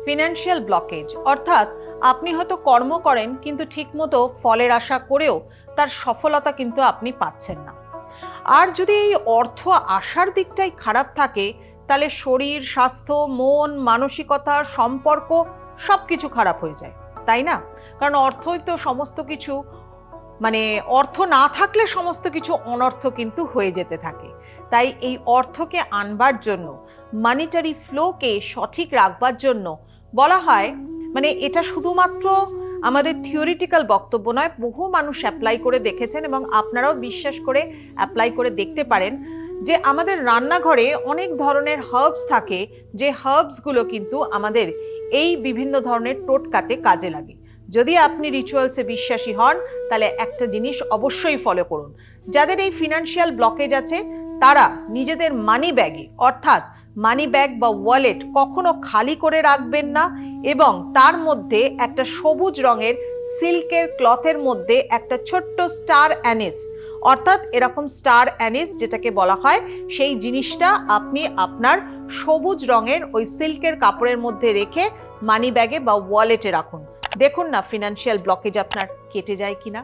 Financial blockage অর্থাৎ আপনি হয়তো কর্ম করেন কিন্তু ঠিকমতো ফলের আশা করেও তার সফলতা কিন্তু আপনি পাচ্ছেন না। আর যদি এই অর্থ আসার দিকটাই খারাপ থাকে তাহলে শরীর, স্বাস্থ্য, মন, মানসিকতা, সম্পর্ক সবকিছু খারাপ হয়ে যায়, তাই না? কারণ অর্থই তো সমস্ত কিছু, মানে অর্থ না থাকলে সমস্ত কিছু অনর্থ কিন্তু হয়ে যেতে থাকে। তাই এই অর্থকে আনবার জন্য, মানিটারি ফ্লোকে সঠিক রাখবার জন্য বলা হয়, মানে এটা শুধুমাত্র আমাদের থিওরিটিক্যাল বক্তব্য নয়, বহু মানুষ অ্যাপ্লাই করে দেখেছেন এবং আপনারাও বিশ্বাস করে অ্যাপ্লাই করে দেখতে পারেন যে আমাদের রান্নাঘরে অনেক ধরনের হার্বস থাকে, যে হার্বসগুলো কিন্তু আমাদের এই বিভিন্ন ধরনের টোটকাতে কাজে লাগে। যদি আপনি রিচুয়ালসে বিশ্বাসী হন তাহলে একটা জিনিস অবশ্যই ফলো করুন। যাদের এই ফিনান্সিয়াল ব্লকেজ আছে তারা নিজেদের মানি ব্যাগে, অর্থাৎ মানি ব্যাগ বা ওয়ালেট কখনো খালি করে রাখবেন না, এবং তার মধ্যে একটা সবুজ রঙের সিল্কের ক্লথের মধ্যে একটা ছোট্ট স্টার অ্যানিস, অর্থাৎ এরকম স্টার অ্যানিস যেটাকে বলা হয়, সেই জিনিসটা আপনি আপনার সবুজ রঙের ওই সিল্কের কাপড়ের মধ্যে রেখে মানি ব্যাগে বা ওয়ালেটে রাখুন। দেখুন না ফিনান্সিয়াল ব্লকেজ আপনার কেটে যায় কিনা।